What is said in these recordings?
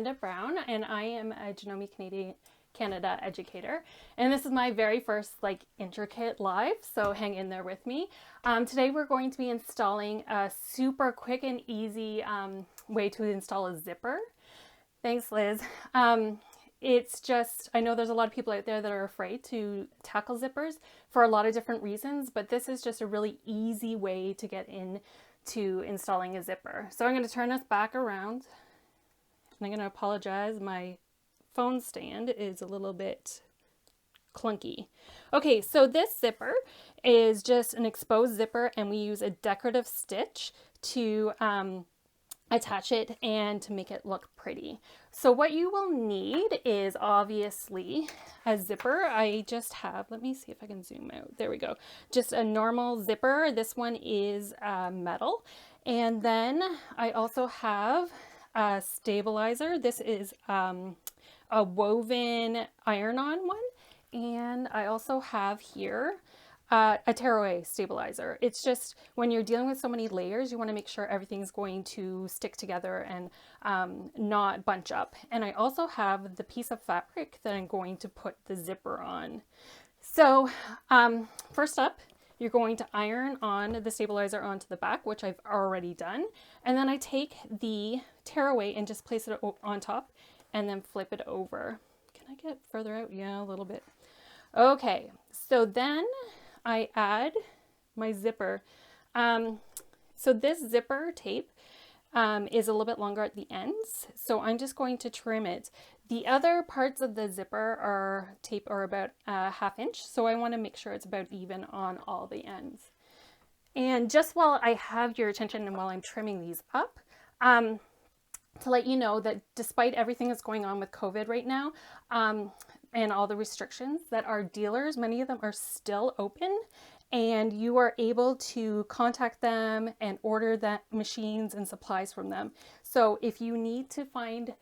Amanda Brown, and I am a Genome Canada educator. And this is my very first intricate live, so hang in there with me. Today we're going to be installing a super quick and easy way to install a zipper. Thanks, Liz. It's just, I know there's a lot of people out there that are afraid to tackle zippers for a lot of different reasons, but this is just a really easy way to get into installing a zipper. So I'm going to turn us back around, and I'm going to apologize. My phone stand is a little bit clunky. Okay, so this zipper is just an exposed zipper, and we use a decorative stitch to attach it and to make it look pretty. So what you will need is obviously a zipper. I just have, let me see if I can zoom out. There we go. Just a normal zipper. This one is metal. And then I also have a stabilizer. This is a woven iron-on one. And I also have here a tearaway stabilizer. It's just when you're dealing with so many layers, you want to make sure everything's going to stick together and not bunch up. And I also have the piece of fabric that I'm going to put the zipper on. So first up, you're going to iron on the stabilizer onto the back, which I've already done. And then I take the tearaway and just place it on top and then flip it over. Can I get further out? Yeah, a little bit. Okay, so then I add my zipper. So this zipper tape is a little bit longer at the ends, so I'm just going to trim it. The other parts of the zipper tape are about a ½ inch, so I want to make sure it's about even on all the ends. And just while I have your attention and while I'm trimming these up, to let you know that despite everything that's going on with COVID right now, and all the restrictions, that our dealers, many of them are still open, and you are able to contact them and order that machines and supplies from them. So if you need to find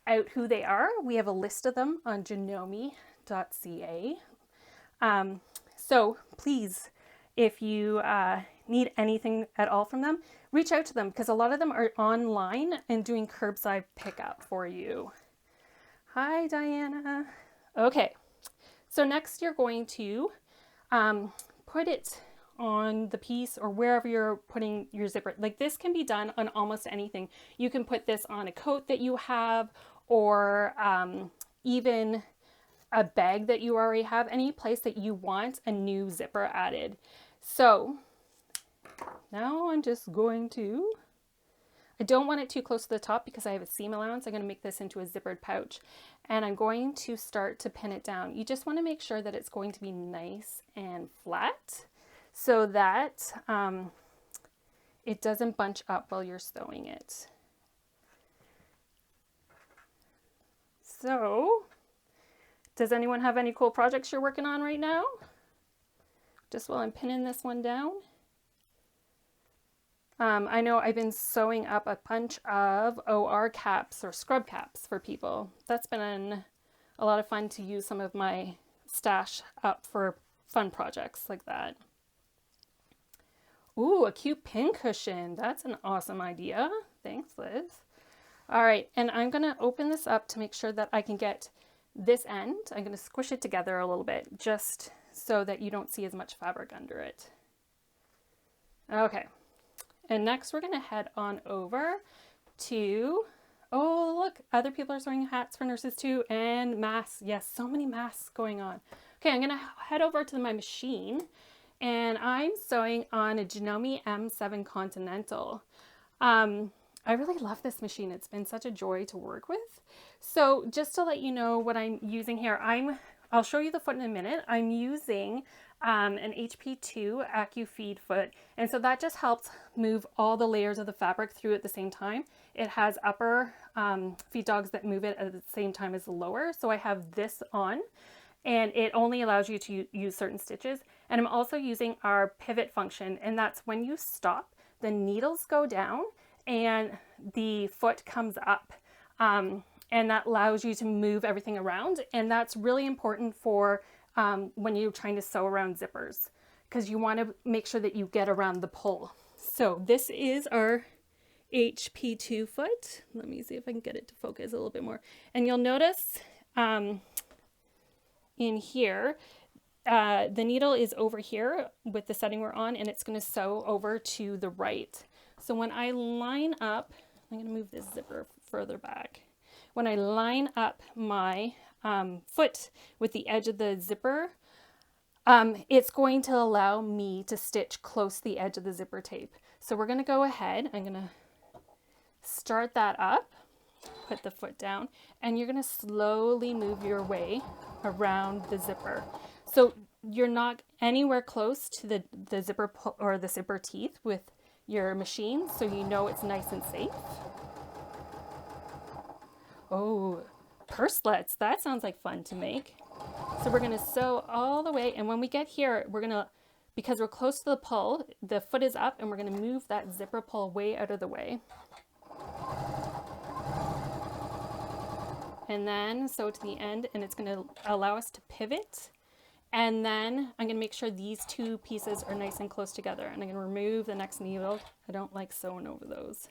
out who they are, we have a list of them on genome.ca. So please, if you need anything at all from them, reach out to them, because a lot of them are online and doing curbside pickup for you. Hi, Diana. Okay, so next you're going to put it on the piece or wherever you're putting your zipper. Like, this can be done on almost anything. You can put this on a coat that you have, or even a bag that you already have, any place that you want a new zipper added. So now I'm just going to, I don't want it too close to the top because I have a seam allowance. I'm going to make this into a zippered pouch, and I'm going to start to pin it down. You just want to make sure that it's going to be nice and flat so that it doesn't bunch up while you're sewing it. So, does anyone have any cool projects you're working on right now? Just while I'm pinning this one down. I know I've been sewing up a bunch of OR caps or scrub caps for people. That's been a lot of fun to use some of my stash up for fun projects like that. Ooh, a cute pin cushion. That's an awesome idea. Thanks, Liz. All right, and I'm gonna open this up to make sure that I can get this end. I'm gonna squish it together a little bit just so that you don't see as much fabric under it. Okay. And next we're gonna head on over to, oh look, other people are sewing hats for nurses too, and masks. Yes, so many masks going on. Okay, I'm gonna head over to my machine, and I'm sewing on a Genome M7 Continental. I really love this machine. It's been such a joy to work with. So just to let you know what I'm using here, I'll show you the foot in a minute. I'm using an HP2 AccuFeed foot, and so that just helps move all the layers of the fabric through at the same time. It has upper feed dogs that move it at the same time as the lower, so I have this on, and it only allows you to use certain stitches. And I'm also using our pivot function, and that's when you stop, the needles go down and the foot comes up, and that allows you to move everything around, and that's really important for when you're trying to sew around zippers, because you want to make sure that you get around the pull. So this is our HP2 foot. Let me see if I can get it to focus a little bit more. And you'll notice in here, the needle is over here with the setting we're on, and it's going to sew over to the right. So when I line up, I'm going to move this zipper further back. When I line up my foot with the edge of the zipper, it's going to allow me to stitch close to the edge of the zipper tape. So we're going to go ahead. I'm going to start that up, put the foot down, and you're going to slowly move your way around the zipper. So you're not anywhere close to the zipper or the zipper teeth with your machine, so you know it's nice and safe. Oh, purselets, that sounds like fun to make. So we're gonna sew all the way, and when we get here, we're gonna, because we're close to the pull, the foot is up, and we're gonna move that zipper pull way out of the way. And then sew to the end, and it's gonna allow us to pivot. And then I'm gonna make sure these two pieces are nice and close together, and I'm gonna remove the next needle. I don't like sewing over those.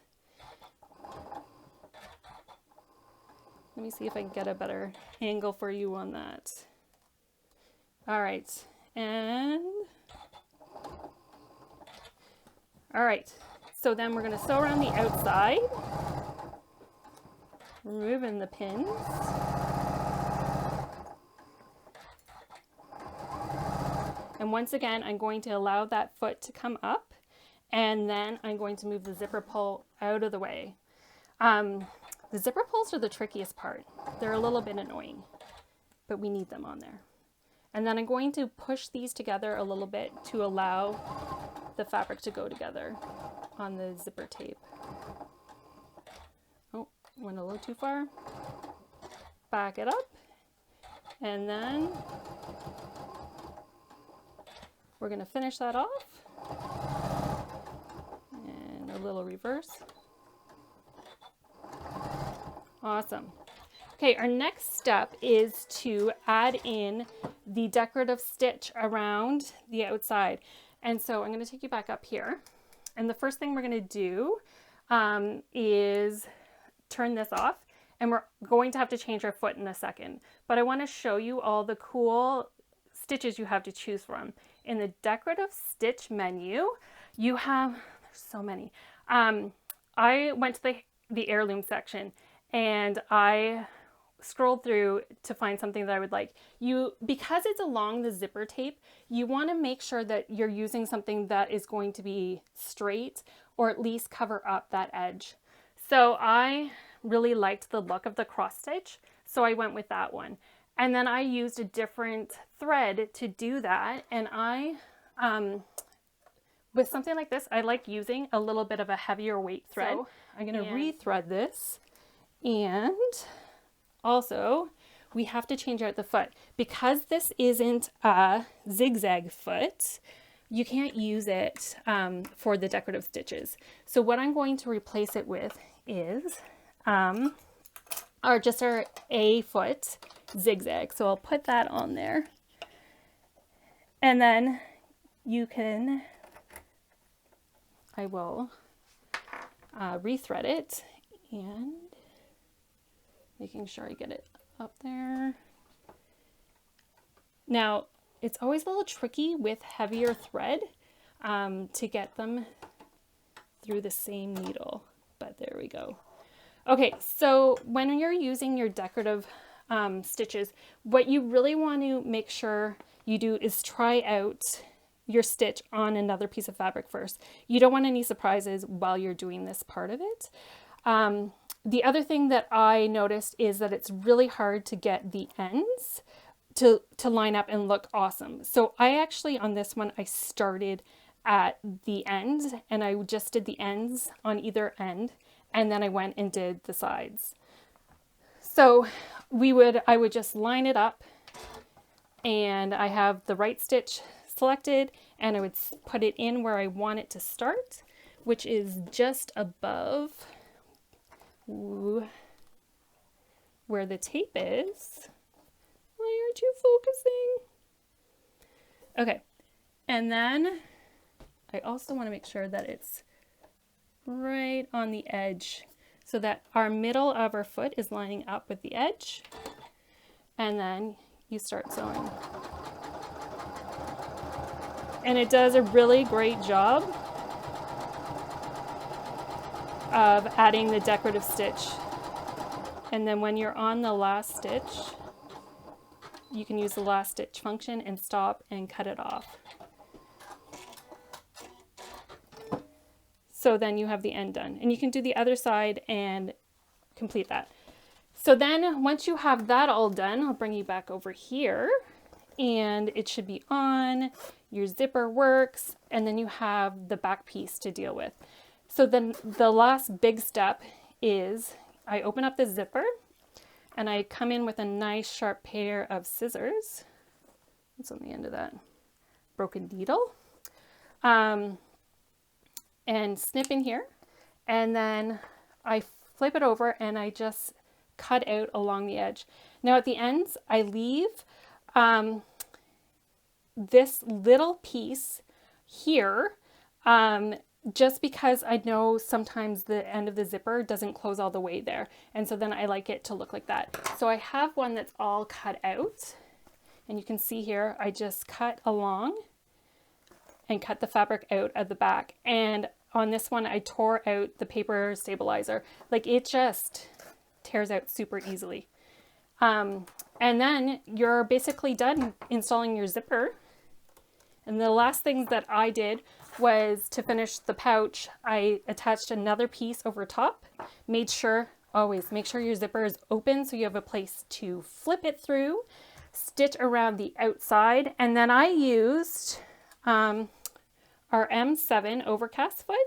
Let me see if I can get a better angle for you on that. All right, and all right, so then we're gonna sew around the outside, removing the pins. And once again, I'm going to allow that foot to come up, and then I'm going to move the zipper pull out of the way. The zipper pulls are the trickiest part. They're a little bit annoying, but we need them on there. And then I'm going to push these together a little bit to allow the fabric to go together on the zipper tape. Oh, went a little too far. Back it up, and then we're going to finish that off, and a little reverse. Awesome. Okay, our next step is to add in the decorative stitch around the outside. And so I'm going to take you back up here. And the first thing we're going to do is turn this off, and we're going to have to change our foot in a second. But I want to show you all the cool stitches you have to choose from. In the decorative stitch menu, you have, there's so many. I went to the heirloom section, and I scrolled through to find something that I would like. Because it's along the zipper tape, you want to make sure that you're using something that is going to be straight, or at least cover up that edge. So I really liked the look of the cross stitch, so I went with that one. And then I used a different thread to do that. And with something like this, I like using a little bit of a heavier weight thread. So I'm going to rethread this. And also, we have to change out the foot. Because this isn't a zigzag foot, you can't use it for the decorative stitches. So what I'm going to replace it with is just our A foot zigzag. So I'll put that on there, and then I will rethread it, and making sure I get it up there. Now, it's always a little tricky with heavier thread to get them through the same needle, but there we go. Okay, so when you're using your decorative stitches, what you really want to make sure you do is try out your stitch on another piece of fabric first. You don't want any surprises while you're doing this part of it. The other thing that I noticed is that it's really hard to get the ends to line up and look awesome. So I actually, on this one, I started at the ends, and I just did the ends on either end, and then I went and did the sides. So I would just line it up, and I have the right stitch selected, and I would put it in where I want it to start, which is just above where the tape is. Why aren't you focusing? Okay, and then I also want to make sure that it's right on the edge so that our middle of our foot is lining up with the edge. And then you start sewing. And it does a really great job of adding the decorative stitch. And then when you're on the last stitch, you can use the last stitch function and stop and cut it off. So then you have the end done. And you can do the other side and complete that. So then once you have that all done, I'll bring you back over here and it should be on, your zipper works, and then you have the back piece to deal with. So then the last big step is I open up the zipper and I come in with a nice sharp pair of scissors. What's on the end of that? Broken needle. And snip in here. And then I flip it over and I just cut out along the edge. Now at the ends, I leave this little piece here just because I know sometimes the end of the zipper doesn't close all the way there. And so then I like it to look like that. So I have one that's all cut out. And you can see here, I just cut along and cut the fabric out of the back. And on this one, I tore out the paper stabilizer. Like it just tears out super easily. And then you're basically done installing your zipper. And the last things that I did was to finish the pouch, I attached another piece over top, made sure, always make sure your zipper is open so you have a place to flip it through, stitch around the outside, and then I used our M7 overcast foot,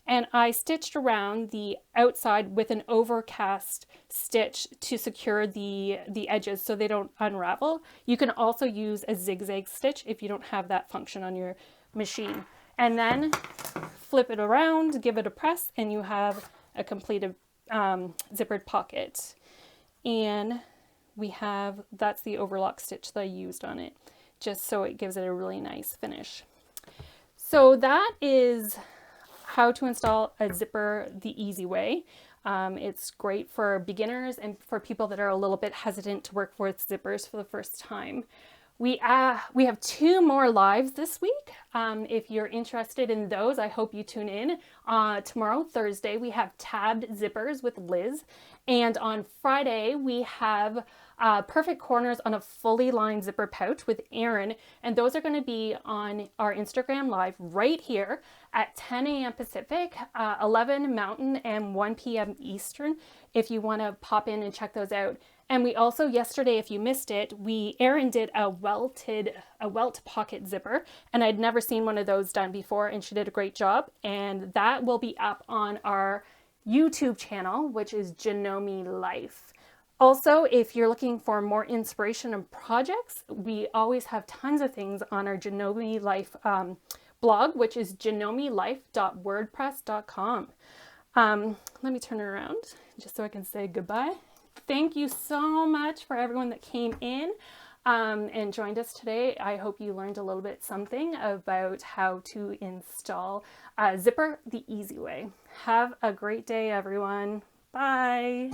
and I stitched around the outside with an overcast stitch to secure the edges so they don't unravel. You can also use a zigzag stitch if you don't have that function on your machine. And then flip it around, give it a press, and you have a completed zippered pocket. And we have, that's the overlock stitch that I used on it, just so it gives it a really nice finish. So that is how to install a zipper the easy way. It's great for beginners and for people that are a little bit hesitant to work with zippers for the first time. We have 2 more lives this week. If you're interested in those, I hope you tune in. Tomorrow, Thursday, we have tabbed zippers with Liz. And on Friday, we have perfect corners on a fully lined zipper pouch with Erin. And those are going to be on our Instagram live right here at 10 a.m. Pacific, 11 Mountain, and 1 p.m. Eastern, if you want to pop in and check those out. And we also, yesterday, if you missed it, Erin did a welt pocket zipper, and I'd never seen one of those done before, and she did a great job. And that will be up on our YouTube channel, which is Janome Life. Also, if you're looking for more inspiration and projects, we always have tons of things on our Janome Life blog, which is janomelife.wordpress.com. Let me turn it around just so I can say goodbye. Thank you so much for everyone that came in and joined us today. I hope you learned a little bit something about how to install a zipper the easy way. Have a great day, everyone. Bye.